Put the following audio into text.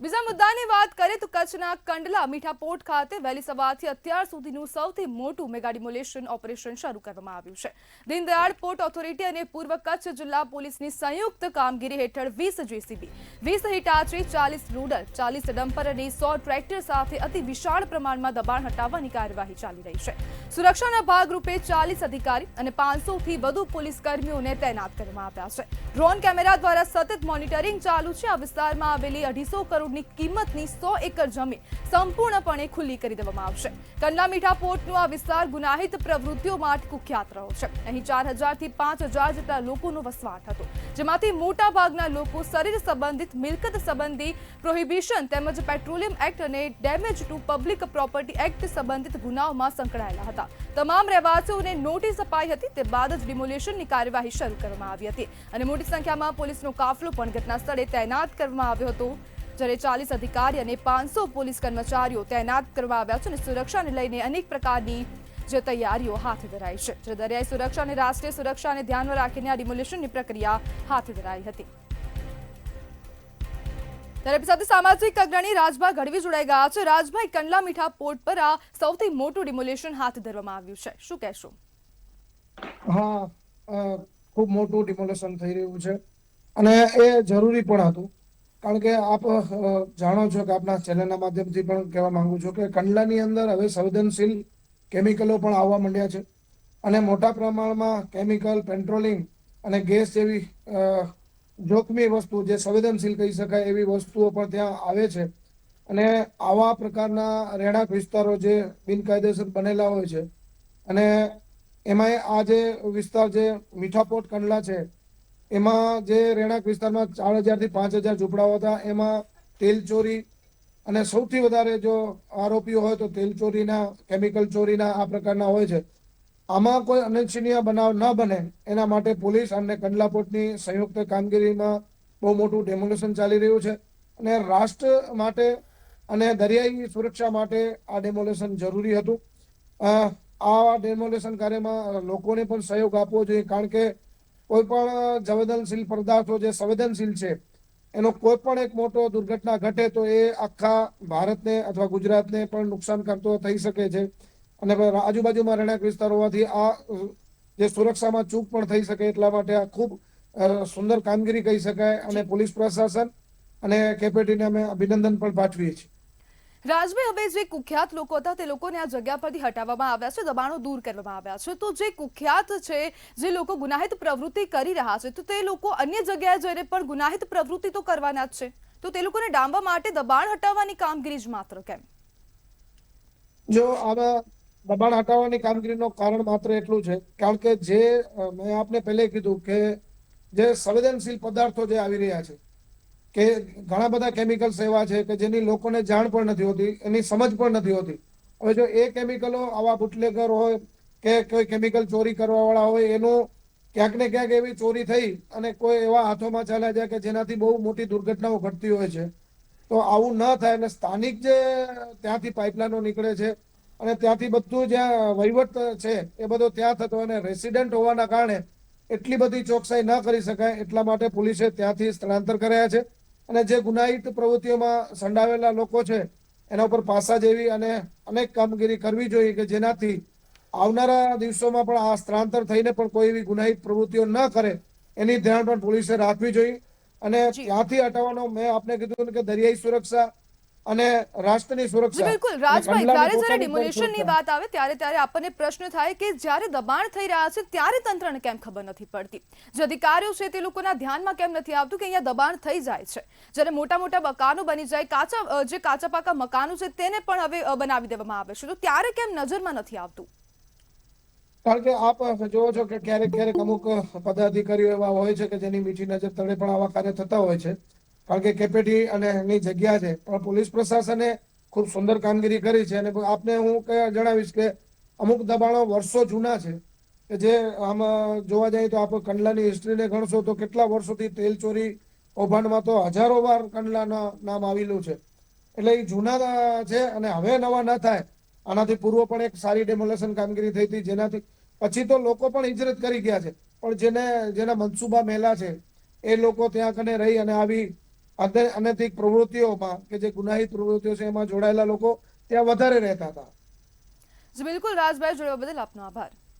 બીજા મુદ્દાની વાત કરીએ તો કચ્છના કંડલા મીઠાપોર્ટ ખાતે વહેલી સવારથી અત્યાર સુધીનું સૌથી મોટું મેગા ડિમોલેશન ઓપરેશન શરૂ કરવામાં આવ્યું છે. દીનદયાળ પોર્ટ ઓથોરિટી અને પૂર્વ કચ્છ જિલ્લા પોલીસની સંયુક્ત કામગીરી હેઠળ 20 જેસીબી, 20 હિટાચી, 40 લોડર, 40 ડમ્પર અને 100 ટ્રેક્ટર સાથે અતિ વિશાળ પ્રમાણમાં દબાણ હટાવવાની કાર્યવાહી ચાલી રહી છે. સુરક્ષાના ભાગરૂપે 40 અધિકારી અને 500થી વધુ પોલીસ કર્મીઓને તૈનાત કરવામાં આવ્યા છે. ડ્રોન કેમેરા દ્વારા સતત મોનિટરિંગ ચાલુ છે. આ વિસ્તારમાં આવેલી 250 કરોડની કિંમતની 100 એકર જમીન સંપૂર્ણપણે ખુલ્લી કરી દેવામાં આવશે. કંડલા મીઠાપોર્ટનો આ વિસ્તાર ગુનાહિત પ્રવૃત્તિઓ માટે કુખ્યાત રહ્યો છે. અહીં 4000 થી 5000 જેટલા લોકોનો વસવાટ હતો, જેમાંથી મોટા ભાગના લોકો શરીર સંબંધિત, મિલકત સંબંધી પ્રોહિબિશન તેમજ પેટ્રોલિયમ એક્ટ અને damage two public property act સંબંધિત ગુનાઓમાં સંકળાયેલા હતા. તમામ રહેવાસીઓને નોટિસ અપાઈ હતી. તે બાદ જ ડિમોલેશનની કાર્યવાહી શરૂ કરવામાં આવી હતી અને મોટી સંખ્યામાં પોલીસનો કાફલો પણ ઘટના સ્થળે તૈનાત કરવામાં આવ્યો હતો. જ્યારે 40 અધિકારી અને 500 પોલીસ કર્મચારીઓ તૈનાત કરવામાં આવ્યા છે અને સુરક્ષાને લઈને અનેક પ્રકારની જે તૈયારીઓ હાથ ધરાઈ છે. જ્યારે દરિયાઈ સુરક્ષા અને રાષ્ટ્રીય સુરક્ષાને ધ્યાનમાં રાખીને આ ડિમોલેશનની પ્રક્રિયા હાથ ધરાઈ હતી. ત્યારે સાથે સામાજિક અગ્રણી રાજભાઈ ગઢવી જોડાઈ ગયા છે. રાજભાઈ, કંડલા મીઠા પોર્ટ પર આ સૌથી મોટું ડિમોલેશન હાથ ધરવામાં આવ્યું છે, શું કહેશો? હા, ખૂબ મોટું ડિમોલેશન થઈ રહ્યું છે અને એ જરૂરી પણ હતું. કારણ કે આપ જાણો છો કે આપના ચેનલના માધ્યમથી પણ કહેવા માંગુ છું કે કંડલાની અંદર હવે સંવેદનશીલ કેમિકલો પણ આવવા માંડ્યા છે અને મોટા પ્રમાણમાં કેમિકલ, પેટ્રોલિંગ અને ગેસ જેવી જોખમી વસ્તુ, જે સંવેદનશીલ કહી શકાય એવી વસ્તુઓ પણ ત્યાં આવે છે. અને આવા પ્રકારના રહેણાંક વિસ્તારો જે બિનકાયદેસર બનેલા હોય છે અને એમાં આ જે વિસ્તાર જે મીઠાપોર્ટ કંડલા છે એમાં જે રહેણાંક વિસ્તારમાં 4000 થી 5000 ઝૂંપડાઓ હતા, એમાં તેલ ચોરી અને સૌથી વધારે જો આરોપીઓ હોય તો તેલ ચોરીના, કેમિકલ ચોરીના આ પ્રકારના હોય છે. આમાં કોઈ અનિચ્છનીય બનાવ ન બને એના માટે પોલીસ અને કંડલા પોર્ટની સંયુક્ત કામગીરીમાં બહુ મોટું ડેમોલેશન ચાલી રહ્યું છે અને રાષ્ટ્ર માટે અને દરિયાઈ સુરક્ષા માટે આ ડેમોલેશન જરૂરી હતું. આ ડેમોલેશન કાર્યમાં લોકોને પણ સહયોગ આપવો જોઈએ, કારણ કે કોઈ પણ સંવેદનશીલ પદાર્થો જે સંવેદનશીલ છે એનો કોઈ પણ એક મોટો દુર્ઘટના ઘટે તો એ આખા ભારતને અથવા ગુજરાતને પણ નુકસાન કરતો થઈ શકે છે. અને આજુબાજુમાં રહેણાંક વિસ્તાર હોવાથી આ જે સુરક્ષામાં ચૂક પણ થઈ શકે, એટલા માટે આ ખૂબ સુંદર કામગીરી કહી શકાય અને પોલીસ પ્રશાસન અને કેપેટીને અમે અભિનંદન પણ પાઠવીએ છીએ. રાજભાઈ, હવે જે કુખ્યાત લોકો હતા તે લોકોને આ જગ્યા પરથી હટાવવામાં આવ્યા છે, દબાણો દૂર કરવામાં આવ્યા છે. તો જે કુખ્યાત છે, જે લોકો ગુનાહિત પ્રવૃત્તિ કરી રહ્યા છે, તો તે લોકો અન્ય જગ્યાએ જઈને પણ ગુનાહિત પ્રવૃત્તિ તો કરવાના જ છે. તો તે લોકોને ડામવા માટે દબાણ હટાવવાની કામગીરી જ માત્ર કેમ? જો આમાં દબાણ હટાવવાની કામગીરીનું કારણ માત્ર એટલું છે, કારણ કે જે મેં આપને પહેલે કીધું કે જે સંવેદનશીલ પદાર્થો જે આવી રહ્યા છે કે ઘણા બધા કેમિકલ્સ એવા છે કે જેની લોકોને જાણ પણ નથી હોતી, એની સમજ પણ નથી હોતી. હવે જો એ કેમિકલો આવા બુટલેગર હોય કે કોઈ કેમિકલ ચોરી કરવા વાળા હોય, એનું ક્યાંક ને ક્યાંક એવી ચોરી થઈ અને કોઈ એવા હાથોમાં ચાલ્યા જાય કે જેનાથી બહુ મોટી દુર્ઘટનાઓ ઘટતી હોય છે. તો આવું ન થાય અને સ્થાનિક જે ત્યાંથી પાઇપલાઇનો નીકળે છે અને ત્યાંથી બધું જ્યાં વહીવટ છે એ બધો ત્યાં થતો, અને રેસિડેન્ટ હોવાના કારણે એટલી બધી ચોકસાઈ ન કરી શકાય, એટલા માટે પોલીસે ત્યાંથી સ્થળાંતર કર્યા છે. અને જે ગુનાહિત પ્રવૃત્તિઓમાં સંડાવેલા લોકો છે એના ઉપર પાસા જેવી અને અનેક કામગીરી કરવી જોઈએ કે જેનાથી આવનારા દિવસોમાં પણ આ સ્થળાંતર થઈને પણ કોઈ એવી ગુનાહિત પ્રવૃત્તિઓ ન કરે એની ધ્યાન પણ પોલીસે રાખવી જોઈએ. અને જી ત્યાંથી હટાવવાનો મેં આપને કીધું કે દરિયાઈ સુરક્ષા અને રાષ્ટ્રની જી સુરક્ષા બિલકુલ અને રાજભાઈ, કંડલાની જ્યારે પોતાની પણ ડિમોલેશનની સુરક્ષા. વાત આવે ત્યારે આપણને પ્રશ્ન થાય કે જ્યારે દબાણ થઈ રહ્યા છે ત્યારે તંત્રને કેમ ખબર નથી પડતી? જે અધિકારીઓ છે તે લોકોના ધ્યાનમાં કેમ નથી આવતું કે અહીંયા દબાણ થઈ જાય છે? જ્યારે મોટા મોટા મકાનો બની જાય, જે કાચા પાકા મકાનો છે તેને પણ હવે બનાવી દેવામાં આવે છે, તો ત્યારે કેમ નજરમાં નથી આવતું? કારણ કે આપ જોવો છો કે ક્યારેક ક્યારેક અમુક પદાધિકારીઓ એવા હોય છે કે જેની મીઠી નજર તળે પણ આવા કાર્ય થતા હોય છે. કારણ કે કેપેટી અને એની જગ્યા છે, પણ પોલીસ પ્રશાસને ખૂબ સુંદર કામગીરી કરી છે. અને આપને હું જણાવીશ કે અમુક દબાણો વર્ષો જૂના છે કે જે આમાં જોવા જઈએ તો આપણે કંડલાની હિસ્ટ્રીને ગણશો તો કેટલા વર્ષોથી તેલ ચોરી કૌભાંડમાં તો હજારો વાર કંડલાના નામ આવેલું છે. એટલે એ જૂના છે અને હવે નવા ન થાય. આનાથી પૂર્વ પણ એક સારી ડેમોલેશન કામગીરી થઈ હતી, જેનાથી પછી તો લોકો પણ હિજરત કરી ગયા છે. પણ જેના મનસુબા મેલા છે એ લોકો ત્યાં કને રહી અને આવી અનૈતિક પ્રવૃત્તિઓમાં કે જે ગુનાહિત પ્રવૃત્તિઓ છે એમાં જોડાયેલા લોકો ત્યાં વધારે રહેતા હતા. જી બિલકુલ રાજભાઈ, જોડવા બદલ આપનો આભાર.